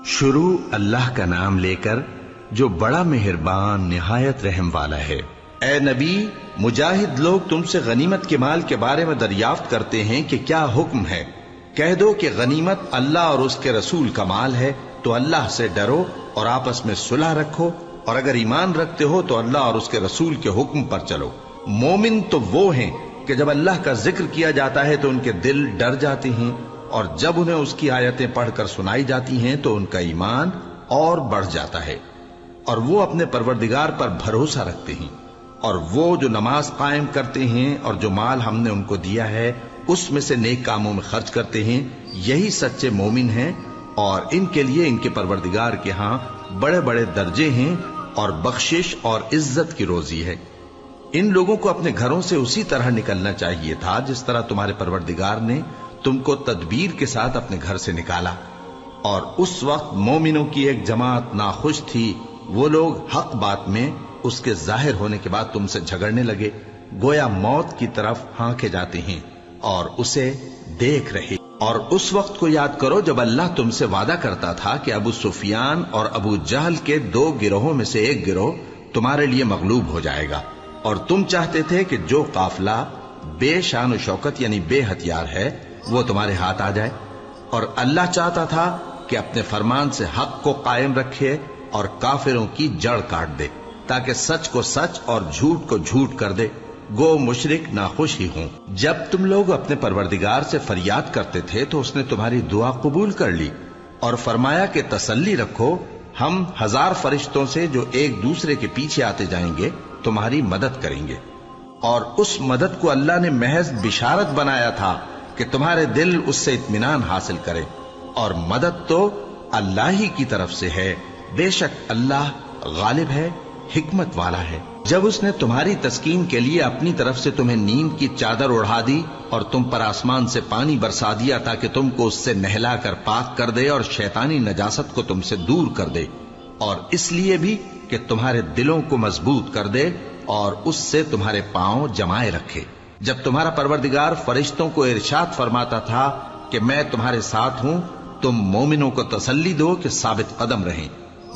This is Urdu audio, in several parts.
شروع اللہ کا نام لے کر جو بڑا مہربان نہایت رحم والا ہے۔ اے نبی، مجاہد لوگ تم سے غنیمت کے مال کے بارے میں دریافت کرتے ہیں کہ کیا حکم ہے۔ کہہ دو کہ غنیمت اللہ اور اس کے رسول کا مال ہے، تو اللہ سے ڈرو اور آپس میں صلح رکھو، اور اگر ایمان رکھتے ہو تو اللہ اور اس کے رسول کے حکم پر چلو۔ مومن تو وہ ہیں کہ جب اللہ کا ذکر کیا جاتا ہے تو ان کے دل ڈر جاتے ہیں، اور جب انہیں اس کی آیتیں پڑھ کر سنائی جاتی ہیں تو ان کا ایمان اور بڑھ جاتا ہے، اور وہ اپنے پروردگار پر بھروسہ رکھتے ہیں، اور وہ جو نماز قائم کرتے ہیں اور جو مال ہم نے ان کو دیا ہے اس میں سے نیک کاموں میں خرچ کرتے ہیں، یہی سچے مومن ہیں، اور ان کے لیے ان کے پروردگار کے ہاں بڑے بڑے درجے ہیں اور بخشش اور عزت کی روزی ہے۔ ان لوگوں کو اپنے گھروں سے اسی طرح نکلنا چاہیے تھا جس طرح تمہارے پروردگار نے تم کو تدبیر کے ساتھ اپنے گھر سے نکالا، اور اس وقت مومنوں کی ایک جماعت ناخوش تھی۔ وہ لوگ حق بات میں اس کے ظاہر ہونے کے بعد تم سے جھگڑنے لگے، گویا موت کی طرف ہانکے جاتے ہیں اور اسے دیکھ رہے۔ اور اس وقت کو یاد کرو جب اللہ تم سے وعدہ کرتا تھا کہ ابو سفیان اور ابو جہل کے 2 گروہوں میں سے ایک گروہ تمہارے لیے مغلوب ہو جائے گا، اور تم چاہتے تھے کہ جو قافلہ بے شان و شوکت یعنی بے ہتھیار ہے وہ تمہارے ہاتھ آ جائے، اور اللہ چاہتا تھا کہ اپنے فرمان سے حق کو قائم رکھے اور کافروں کی جڑ کاٹ دے، تاکہ سچ کو سچ اور جھوٹ کو جھوٹ کر دے، گو مشرک ناخوش ہی ہوں۔ جب تم لوگ اپنے پروردگار سے فریاد کرتے تھے تو اس نے تمہاری دعا قبول کر لی، اور فرمایا کہ تسلی رکھو، ہم 1000 فرشتوں سے جو ایک دوسرے کے پیچھے آتے جائیں گے تمہاری مدد کریں گے۔ اور اس مدد کو اللہ نے محض بشارت بنایا تھا کہ تمہارے دل اس سے اطمینان حاصل کرے، اور مدد تو اللہ ہی کی طرف سے ہے، بے شک اللہ غالب ہے، حکمت والا ہے۔ جب اس نے تمہاری تسکین کے لیے اپنی طرف سے تمہیں نیند کی چادر اڑا دی اور تم پر آسمان سے پانی برسا دیا تاکہ تم کو اس سے نہلا کر پاک کر دے اور شیطانی نجاست کو تم سے دور کر دے، اور اس لیے بھی کہ تمہارے دلوں کو مضبوط کر دے اور اس سے تمہارے پاؤں جمائے رکھے۔ جب تمہارا پروردگار فرشتوں کو ارشاد فرماتا تھا کہ میں تمہارے ساتھ ہوں، تم مومنوں کو تسلی دو کہ ثابت قدم رہیں،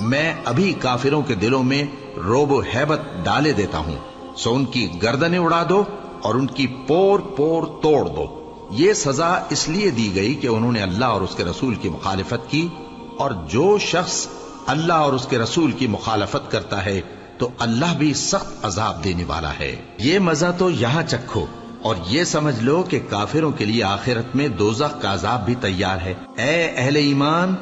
میں ابھی کافروں کے دلوں میں روب و ہیبت ڈالے دیتا ہوں، سو ان کی گردنیں اڑا دو اور ان کی پور پور توڑ دو۔ یہ سزا اس لیے دی گئی کہ انہوں نے اللہ اور اس کے رسول کی مخالفت کی، اور جو شخص اللہ اور اس کے رسول کی مخالفت کرتا ہے تو اللہ بھی سخت عذاب دینے والا ہے۔ یہ مزہ تو یہاں چکھو، اور یہ سمجھ لو کہ کافروں کے لیے آخرت میں دوزخ کا عذاب بھی تیار ہے۔ اے اہل ایمان،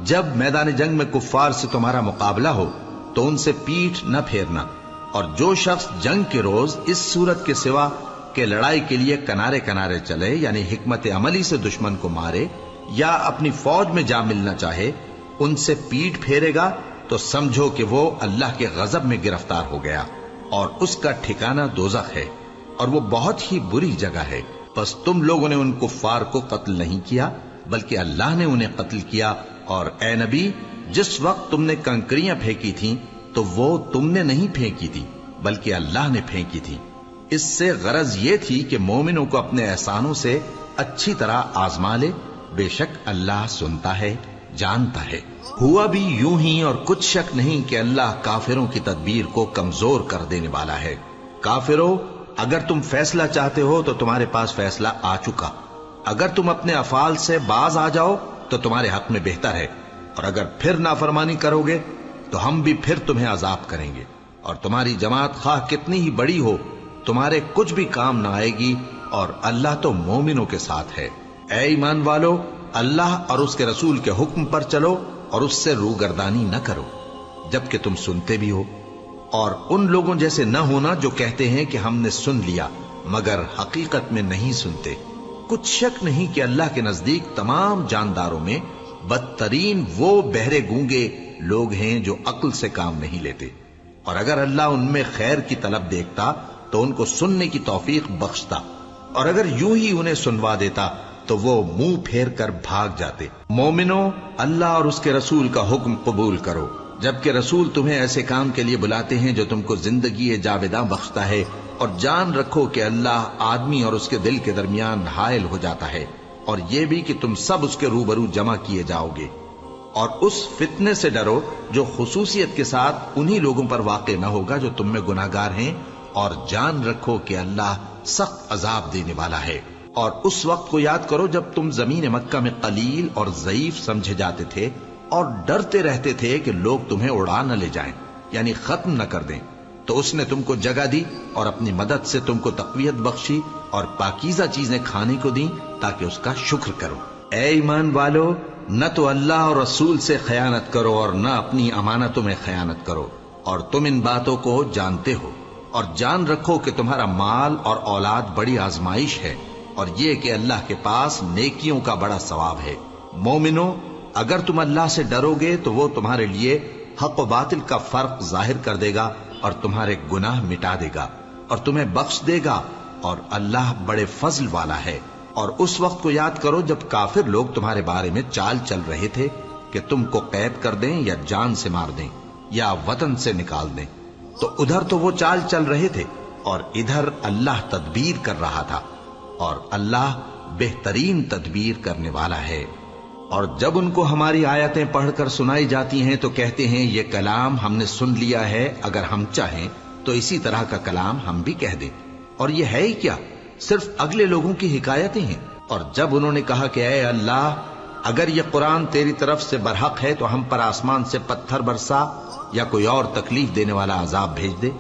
جب میدان جنگ میں کفار سے تمہارا مقابلہ ہو تو ان سے پیٹھ نہ پھیرنا، اور جو شخص جنگ کے روز اس صورت کے سوا کہ لڑائی کے لیے کنارے کنارے چلے، یعنی حکمت عملی سے دشمن کو مارے یا اپنی فوج میں جا ملنا چاہے، ان سے پیٹھ پھیرے گا تو سمجھو کہ وہ اللہ کے غضب میں گرفتار ہو گیا، اور اس کا ٹھکانہ دوزخ ہے، اور وہ بہت ہی بری جگہ ہے۔ بس تم لوگوں نے ان کفار کو قتل نہیں کیا بلکہ اللہ نے انہیں قتل کیا، اور اے نبی، جس وقت تم نے کنکریاں پھینکی تھیں تو وہ تم نے نہیں پھینکی تھی بلکہ اللہ نے پھینکی تھی۔ اس سے غرض یہ تھی کہ مومنوں کو اپنے احسانوں سے اچھی طرح آزما لے، بے شک اللہ سنتا ہے، جانتا ہے۔ ہوا بھی یوں ہی، اور کچھ شک نہیں کہ اللہ کافروں کی تدبیر کو کمزور کر دینے والا ہے۔ کافروں، اگر تم فیصلہ چاہتے ہو تو تمہارے پاس فیصلہ آ چکا، اگر تم اپنے افعال سے باز آ جاؤ تو تمہارے حق میں بہتر ہے، اور اگر پھر نافرمانی کرو گے تو ہم بھی پھر تمہیں عذاب کریں گے، اور تمہاری جماعت خواہ کتنی ہی بڑی ہو تمہارے کچھ بھی کام نہ آئے گی، اور اللہ تو مومنوں کے ساتھ ہے۔ اے ایمان والو، اللہ اور اس کے رسول کے حکم پر چلو اور اس سے روگردانی نہ کرو جبکہ تم سنتے بھی ہو، اور ان لوگوں جیسے نہ ہونا جو کہتے ہیں کہ ہم نے سن لیا مگر حقیقت میں نہیں سنتے۔ کچھ شک نہیں کہ اللہ کے نزدیک تمام جانداروں میں بدترین وہ بہرے گونگے لوگ ہیں جو عقل سے کام نہیں لیتے، اور اگر اللہ ان میں خیر کی طلب دیکھتا تو ان کو سننے کی توفیق بخشتا، اور اگر یوں ہی انہیں سنوا دیتا تو وہ منہ پھیر کر بھاگ جاتے۔ مومنوں، اللہ اور اس کے رسول کا حکم قبول کرو، جبکہ رسول تمہیں ایسے کام کے لیے بلاتے ہیں جو تم کو زندگی جاوداں بخشتا ہے، اور جان رکھو کہ اللہ آدمی اور اس کے دل کے درمیان حائل ہو جاتا ہے، اور یہ بھی کہ تم سب اس کے روبرو جمع کیے جاؤ گے، اور اس فتنے سے ڈرو جو خصوصیت کے ساتھ انہی لوگوں پر واقع نہ ہوگا جو تم میں گناہگار ہیں، اور جان رکھو کہ اللہ سخت عذاب دینے والا ہے۔ اور اس وقت کو یاد کرو جب تم زمین مکہ میں قلیل اور ضعیف سمجھے جاتے تھے اور ڈرتے رہتے تھے کہ لوگ تمہیں اڑا نہ لے جائیں، یعنی ختم نہ کر دیں، تو اس نے تم کو جگہ دی اور اپنی مدد سے تم کو تقویت بخشی اور پاکیزہ چیزیں کھانے کو دیں تاکہ اس کا شکر کرو۔ اے ایمان والو، نہ تو اللہ اور رسول سے خیانت کرو اور نہ اپنی امانتوں میں خیانت کرو، اور تم ان باتوں کو جانتے ہو، اور جان رکھو کہ تمہارا مال اور اولاد بڑی آزمائش ہے، اور یہ کہ اللہ کے پاس نیکیوں کا بڑا ثواب ہے۔ مومنو، اگر تم اللہ سے ڈرو گے تو وہ تمہارے لیے حق و باطل کا فرق ظاہر کر دے گا اور تمہارے گناہ مٹا دے گا اور تمہیں بخش دے گا، اور اللہ بڑے فضل والا ہے۔ اور اس وقت کو یاد کرو جب کافر لوگ تمہارے بارے میں چال چل رہے تھے کہ تم کو قید کر دیں یا جان سے مار دیں یا وطن سے نکال دیں، تو ادھر تو وہ چال چل رہے تھے اور ادھر اللہ تدبیر کر رہا تھا، اور اللہ بہترین تدبیر کرنے والا ہے۔ اور جب ان کو ہماری آیتیں پڑھ کر سنائی جاتی ہیں تو کہتے ہیں یہ کلام ہم نے سن لیا ہے، اگر ہم چاہیں تو اسی طرح کا کلام ہم بھی کہہ دیں، اور یہ ہے ہی کیا، صرف اگلے لوگوں کی حکایتیں ہیں۔ اور جب انہوں نے کہا کہ اے اللہ، اگر یہ قرآن تیری طرف سے برحق ہے تو ہم پر آسمان سے پتھر برسا یا کوئی اور تکلیف دینے والا عذاب بھیج دے۔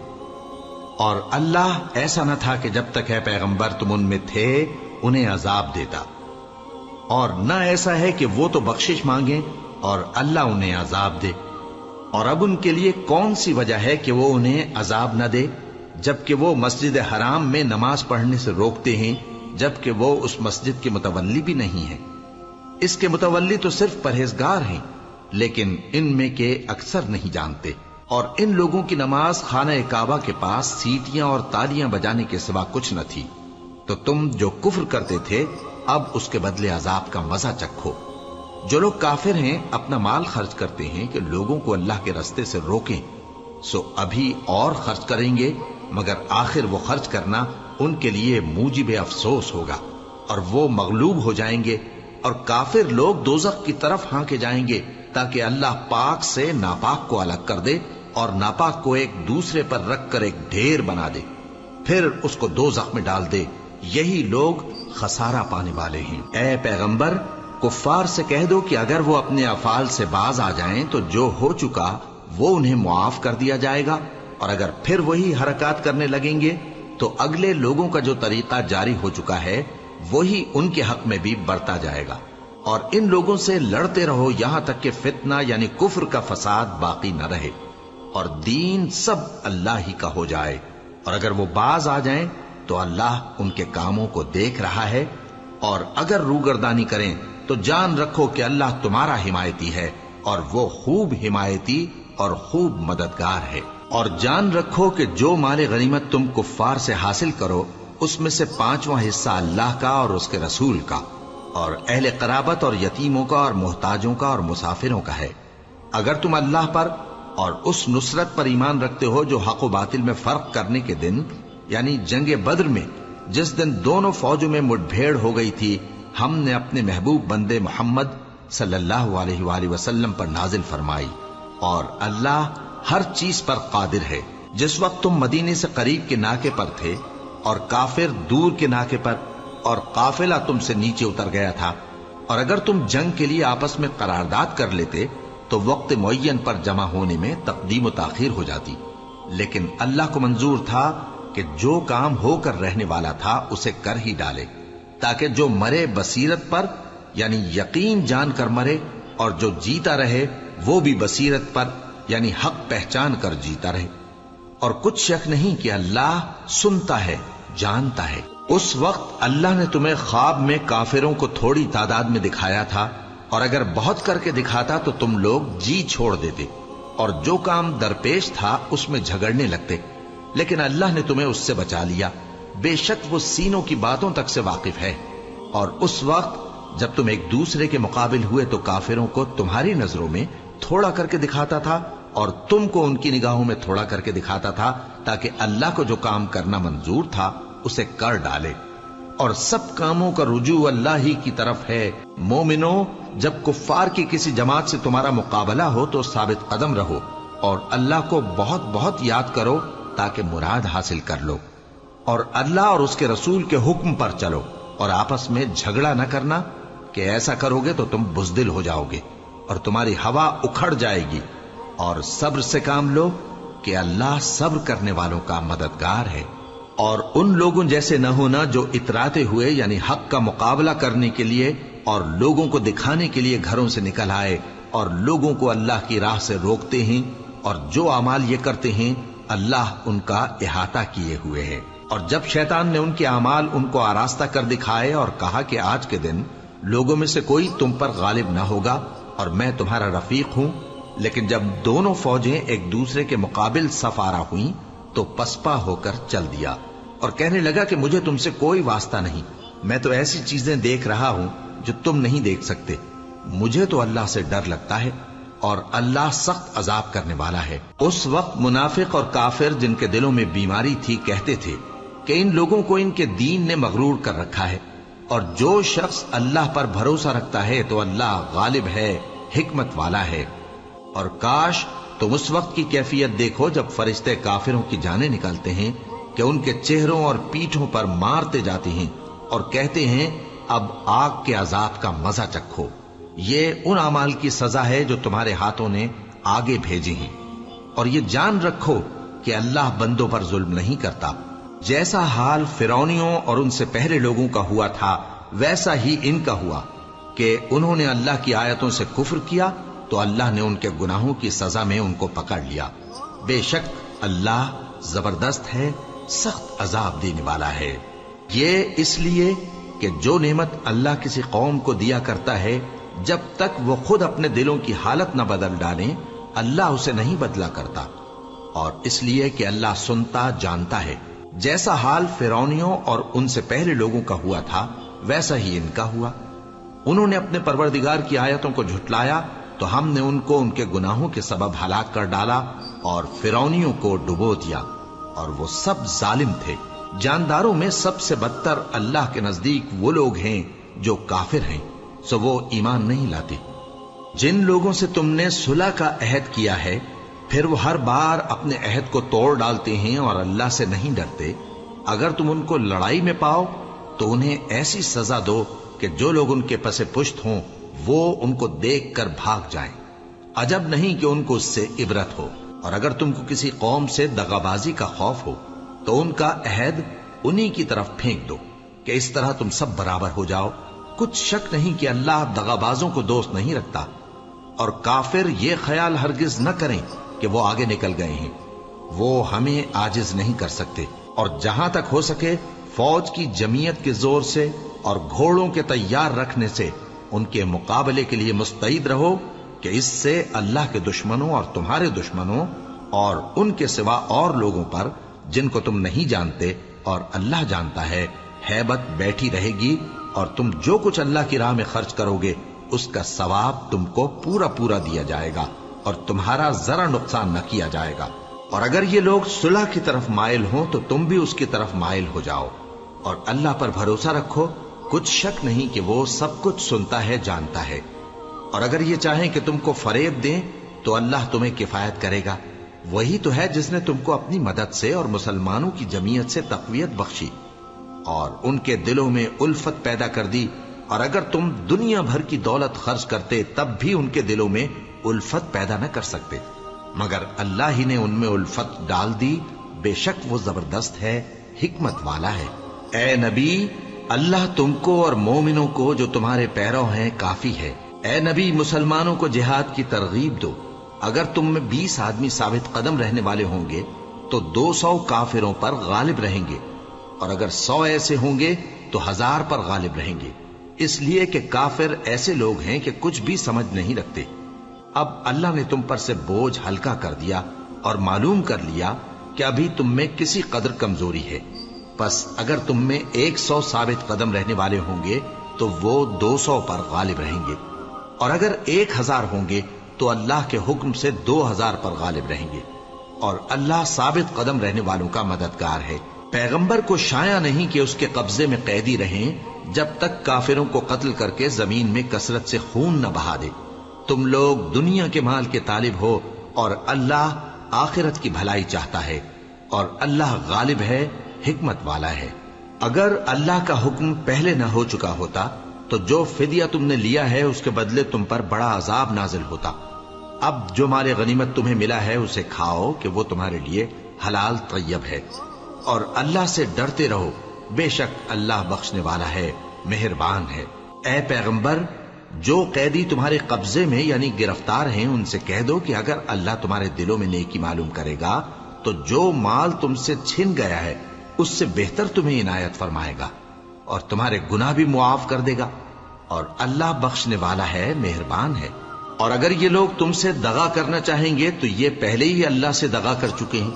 اور اللہ ایسا نہ تھا کہ جب تک اے پیغمبر تم ان میں تھے انہیں عذاب دیتا، اور نہ ایسا ہے کہ وہ تو بخشش مانگیں اور اللہ انہیں عذاب دے۔ اور اب ان کے لیے کون سی وجہ ہے کہ وہ انہیں عذاب نہ دے، جبکہ وہ مسجد حرام میں نماز پڑھنے سے روکتے ہیں، جبکہ وہ اس مسجد کے متولی بھی نہیں ہیں۔ اس کے متولی تو صرف پرہیزگار ہیں، لیکن ان میں کے اکثر نہیں جانتے۔ اور ان لوگوں کی نماز خانہ کعبہ کے پاس سیٹیاں اور تالیاں بجانے کے سوا کچھ نہ تھی، تو تم جو کفر کرتے تھے اب اس کے بدلے عذاب کا مزہ چکھو۔ جو لوگ کافر ہیں اپنا مال خرچ کرتے ہیں کہ لوگوں کو اللہ کے رستے سے روکیں، سو ابھی اور خرچ کریں گے، مگر آخر وہ خرچ کرنا ان کے لیے موجب افسوس ہوگا، اور وہ مغلوب ہو جائیں گے، اور کافر لوگ دوزخ کی طرف ہانکے جائیں گے تاکہ اللہ پاک سے ناپاک کو الگ کر دے اور ناپاک کو ایک دوسرے پر رکھ کر ایک ڈھیر بنا دے، پھر اس کو دوزخ میں ڈال دے۔ یہی لوگ خسارہ پانے والے ہیں۔ اے پیغمبر، کفار سے کہہ دو کہ اگر وہ اپنے افعال سے باز آ جائیں تو جو ہو چکا وہ انہیں معاف کر دیا جائے گا، اور اگر پھر وہی حرکات کرنے لگیں گے تو اگلے لوگوں کا جو طریقہ جاری ہو چکا ہے وہی ان کے حق میں بھی برتا جائے گا۔ اور ان لوگوں سے لڑتے رہو یہاں تک کہ فتنہ یعنی کفر کا فساد باقی نہ رہے اور دین سب اللہ ہی کا ہو جائے۔ اور اگر وہ باز آ جائیں تو اللہ ان کے کاموں کو دیکھ رہا ہے، اور اگر روگردانی کریں تو جان رکھو کہ اللہ تمہارا حمایتی ہے، اور وہ خوب حمایتی اور خوب مددگار ہے۔ اور جان رکھو کہ جو مال غنیمت تم کفار سے حاصل کرو اس میں سے 5واں حصہ اللہ کا اور اس کے رسول کا اور اہل قرابت اور یتیموں کا اور محتاجوں کا اور مسافروں کا ہے۔ اگر تم اللہ پر اور اس نصرت پر ایمان رکھتے ہو جو حق و باطل میں فرق کرنے کے دن یعنی جنگ بدر میں جس دن دونوں فوجوں میں مٹ بھیڑ ہو گئی تھی ہم نے اپنے محبوب بندے محمد صلی اللہ علیہ وآلہ وسلم پر نازل فرمائی، اور اللہ ہر چیز پر قادر ہے۔ جس وقت تم مدینے سے قریب کے ناکے پر تھے اور کافر دور کے ناکے پر، اور قافلہ تم سے نیچے اتر گیا تھا، اور اگر تم جنگ کے لیے آپس میں قرارداد کر لیتے تو وقت معین پر جمع ہونے میں تقدیم و تاخیر ہو جاتی، لیکن اللہ کو منظور تھا کہ جو کام ہو کر رہنے والا تھا اسے کر ہی ڈالے، تاکہ جو مرے بصیرت پر یعنی یقین جان کر مرے، اور جو جیتا رہے وہ بھی بصیرت پر یعنی حق پہچان کر جیتا رہے۔ اور کچھ شک نہیں کہ اللہ سنتا ہے، جانتا ہے۔ اس وقت اللہ نے تمہیں خواب میں کافروں کو تھوڑی تعداد میں دکھایا تھا، اور اگر بہت کر کے دکھاتا تو تم لوگ جی چھوڑ دیتے اور جو کام درپیش تھا اس میں جھگڑنے لگتے، لیکن اللہ نے تمہیں اس سے بچا لیا، بے شک وہ سینوں کی باتوں تک سے واقف ہے۔ اور اس وقت جب تم ایک دوسرے کے مقابل ہوئے تو کافروں کو تمہاری نظروں میں تھوڑا کر کے دکھاتا تھا اور تم کو ان کی نگاہوں میں تھوڑا کر کے دکھاتا تھا، تاکہ اللہ کو جو کام کرنا منظور تھا اسے کر ڈالے۔ اور سب کاموں کا رجوع اللہ ہی کی طرف ہے۔ مومنو، جب کفار کی کسی جماعت سے تمہارا مقابلہ ہو تو ثابت قدم رہو اور اللہ کو بہت بہت یاد کرو تاکہ مراد حاصل کر لو، اور اللہ اور اس کے رسول کے حکم پر چلو، اور آپس میں جھگڑا نہ کرنا کہ ایسا کرو گے تو تم بزدل ہو جاؤ گے اور تمہاری ہوا اکھڑ جائے گی، اور صبر سے کام لو کہ اللہ صبر کرنے والوں کا مددگار ہے۔ اور ان لوگوں جیسے نہ ہونا جو اتراتے ہوئے یعنی حق کا مقابلہ کرنے کے لیے اور لوگوں کو دکھانے کے لیے گھروں سے نکل آئے اور لوگوں کو اللہ کی راہ سے روکتے ہیں، اور جو اعمال یہ کرتے ہیں اللہ ان کا احاطہ کیے ہوئے ہے۔ اور جب شیطان نے ان کے اعمال ان کو آراستہ کر دکھائے اور کہا کہ آج کے دن لوگوں میں سے کوئی تم پر غالب نہ ہوگا اور میں تمہارا رفیق ہوں، لیکن جب دونوں فوجیں ایک دوسرے کے مقابل صف آرا ہوئیں تو پسپا ہو کر چل دیا اور کہنے لگا کہ مجھے تم سے کوئی واسطہ نہیں، میں تو ایسی چیزیں دیکھ رہا ہوں جو تم نہیں دیکھ سکتے، مجھے تو اللہ سے ڈر لگتا ہے اور اللہ سخت عذاب کرنے والا ہے۔ اس وقت منافق اور کافر جن کے دلوں میں بیماری تھی کہتے تھے کہ ان لوگوں کو ان کے دین نے مغرور کر رکھا ہے، اور جو شخص اللہ پر بھروسہ رکھتا ہے تو اللہ غالب ہے، حکمت والا ہے۔ اور کاش تم اس وقت کی کیفیت دیکھو جب فرشتے کافروں کی جانیں نکالتے ہیں کہ ان کے چہروں اور پیٹھوں پر مارتے جاتے ہیں اور کہتے ہیں اب آگ کے عذاب کا مزہ چکھو، یہ ان اعمال کی سزا ہے جو تمہارے ہاتھوں نے آگے بھیجی ہیں، اور یہ جان رکھو کہ اللہ بندوں پر ظلم نہیں کرتا۔ جیسا حال فرعونیوں اور ان سے پہلے لوگوں کا ہوا تھا ویسا ہی ان کا ہوا کہ انہوں نے اللہ کی آیتوں سے کفر کیا تو اللہ نے ان کے گناہوں کی سزا میں ان کو پکڑ لیا۔ بے شک اللہ زبردست ہے، سخت عذاب دینے والا ہے۔ یہ اس لیے کہ جو نعمت اللہ کسی قوم کو دیا کرتا ہے جب تک وہ خود اپنے دلوں کی حالت نہ بدل ڈالیں اللہ اسے نہیں بدلا کرتا، اور اس لیے کہ اللہ سنتا جانتا ہے۔ جیسا حال فرعونیوں اور ان سے پہلے لوگوں کا ہوا تھا ویسا ہی ان کا ہوا۔ انہوں نے اپنے پروردگار کی آیتوں کو جھٹلایا تو ہم نے ان کو ان کے گناہوں کے سبب ہلاک کر ڈالا اور فرعونیوں کو ڈبو دیا، اور وہ سب ظالم تھے۔ جانداروں میں سب سے بدتر اللہ کے نزدیک وہ لوگ ہیں جو کافر ہیں، سو وہ ایمان نہیں لاتے۔ جن لوگوں سے تم نے صلح کا عہد کیا ہے پھر وہ ہر بار اپنے عہد کو توڑ ڈالتے ہیں اور اللہ سے نہیں ڈرتے، اگر تم ان کو لڑائی میں پاؤ تو انہیں ایسی سزا دو کہ جو لوگ ان کے پس پشت ہوں وہ ان کو دیکھ کر بھاگ جائیں، عجب نہیں کہ ان کو اس سے عبرت ہو۔ اور اگر تم کو کسی قوم سے دغابازی کا خوف ہو تو ان کا عہد انہی کی طرف پھینک دو کہ اس طرح تم سب برابر ہو جاؤ۔ کچھ شک نہیں کہ اللہ دغابازوں کو دوست نہیں رکھتا، اور کافر یہ خیال ہرگز نہ کریں کہ وہ آگے نکل گئے ہیں، وہ ہمیں عاجز نہیں کر سکتے۔ اور جہاں تک ہو سکے فوج کی جمعیت کے زور سے اور گھوڑوں کے تیار رکھنے سے ان کے مقابلے کے لیے مستعد رہو کہ اس سے اللہ کے دشمنوں اور تمہارے دشمنوں اور ان کے سوا اور لوگوں پر جن کو تم نہیں جانتے اور اللہ جانتا ہے ہیبت بیٹھی رہے گی، اور تم جو کچھ اللہ کی راہ میں خرچ کرو گے اس کا ثواب تم کو پورا پورا دیا جائے گا اور تمہارا ذرا نقصان نہ کیا جائے گا۔ اور اگر یہ لوگ صلح کی طرف مائل ہوں تو تم بھی اس کی طرف مائل ہو جاؤ، اور اللہ پر بھروسہ رکھو، کچھ شک نہیں کہ وہ سب کچھ سنتا ہے، جانتا ہے۔ اور اگر یہ چاہیں کہ تم کو فریب دیں تو اللہ تمہیں کفایت کرے گا، وہی تو ہے جس نے تم کو اپنی مدد سے اور مسلمانوں کی جمعیت سے تقویت بخشی اور ان کے دلوں میں الفت پیدا کر دی، اور اگر تم دنیا بھر کی دولت خرچ کرتے تب بھی ان کے دلوں میں الفت پیدا نہ کر سکتے، مگر اللہ ہی نے ان میں الفت ڈال دی، بے شک وہ زبردست ہے، حکمت والا ہے۔ اے نبی، اللہ تم کو اور مومنوں کو جو تمہارے پیرو ہیں کافی ہے۔ اے نبی، مسلمانوں کو جہاد کی ترغیب دو۔ اگر تم میں 20 آدمی ثابت قدم رہنے والے ہوں گے تو 200 کافروں پر غالب رہیں گے، اور اگر 100 ایسے ہوں گے تو 1000 پر غالب رہیں گے، اس لیے کہ کافر ایسے لوگ ہیں کہ کچھ بھی سمجھ نہیں رکھتے۔ اب اللہ نے تم پر سے بوجھ ہلکا کر دیا اور معلوم کر لیا کہ ابھی تم میں کسی قدر کمزوری ہے، پس اگر تم میں 100 ثابت قدم رہنے والے ہوں گے تو وہ 200 پر غالب رہیں گے، اور اگر 1000 ہوں گے تو اللہ کے حکم سے 2000 پر غالب رہیں گے، اور اللہ ثابت قدم رہنے والوں کا مددگار ہے۔ پیغمبر کو شایع نہیں کہ اس کے قبضے میں قیدی رہیں جب تک کافروں کو قتل کر کے زمین میں کثرت سے خون نہ بہا دے۔ تم لوگ دنیا کے مال کے طالب ہو اور اللہ آخرت کی بھلائی چاہتا ہے، اور اللہ غالب ہے، حکمت والا ہے۔ اگر اللہ کا حکم پہلے نہ ہو چکا ہوتا تو جو فدیہ تم نے لیا ہے اس کے بدلے تم پر بڑا عذاب نازل ہوتا۔ اب جو مال غنیمت تمہیں ملا ہے اسے کھاؤ کہ وہ تمہارے لیے حلال طیب ہے، اور اللہ سے ڈرتے رہو، بے شک اللہ بخشنے والا ہے، مہربان ہے۔ اے پیغمبر، جو قیدی تمہارے قبضے میں یعنی گرفتار ہیں ان سے کہہ دو کہ اگر اللہ تمہارے دلوں میں نیکی معلوم کرے گا تو جو مال تم سے چھن گیا ہے اس سے بہتر تمہیں عنایت فرمائے گا، اور تمہارے گناہ بھی معاف کر دے گا، اور اللہ بخشنے والا ہے، مہربان ہے۔ اور اگر یہ لوگ تم سے دغا کرنا چاہیں گے تو یہ پہلے ہی اللہ سے دغا کر چکے ہیں،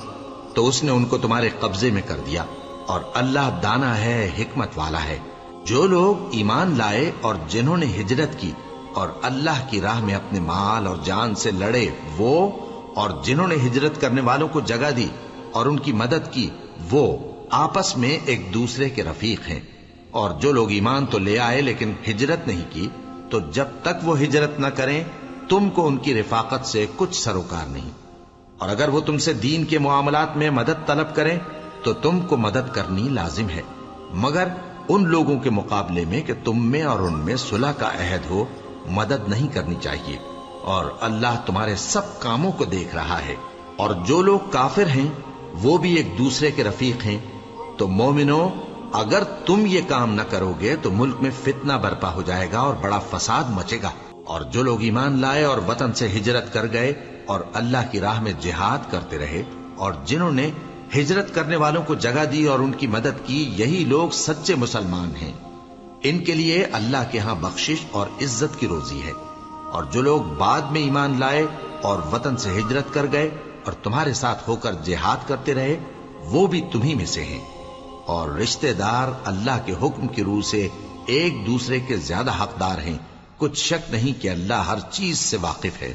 تو اس نے ان کو تمہارے قبضے میں کر دیا، اور اللہ دانا ہے، حکمت والا ہے۔ جو لوگ ایمان لائے اور جنہوں نے ہجرت کی اور اللہ کی راہ میں اپنے مال اور جان سے لڑے، وہ اور جنہوں نے ہجرت کرنے والوں کو جگہ دی اور ان کی مدد کی، وہ آپس میں ایک دوسرے کے رفیق ہیں۔ اور جو لوگ ایمان تو لے آئے لیکن ہجرت نہیں کی، تو جب تک وہ ہجرت نہ کریں تم کو ان کی رفاقت سے کچھ سروکار نہیں، اور اگر وہ تم سے دین کے معاملات میں مدد طلب کریں تو تم کو مدد کرنی لازم ہے، مگر ان لوگوں کے مقابلے میں کہ تم میں اور ان میں صلح کا عہد ہو مدد نہیں کرنی چاہیے، اور اللہ تمہارے سب کاموں کو دیکھ رہا ہے۔ اور جو لوگ کافر ہیں وہ بھی ایک دوسرے کے رفیق ہیں۔ تو مومنو، اگر تم یہ کام نہ کرو گے تو ملک میں فتنہ برپا ہو جائے گا اور بڑا فساد مچے گا۔ اور جو لوگ ایمان لائے اور وطن سے ہجرت کر گئے اور اللہ کی راہ میں جہاد کرتے رہے، اور جنہوں نے ہجرت کرنے والوں کو جگہ دی اور ان کی مدد کی، یہی لوگ سچے مسلمان ہیں۔ ان کے لیے اللہ کے ہاں بخشش اور عزت کی روزی ہے۔ اور جو لوگ بعد میں ایمان لائے اور وطن سے ہجرت کر گئے اور تمہارے ساتھ ہو کر جہاد کرتے رہے، وہ بھی تمہیں میں سے ہیں۔ اور رشتہ دار اللہ کے حکم کی روح سے ایک دوسرے کے زیادہ حقدار ہیں۔ کچھ شک نہیں کہ اللہ ہر چیز سے واقف ہے۔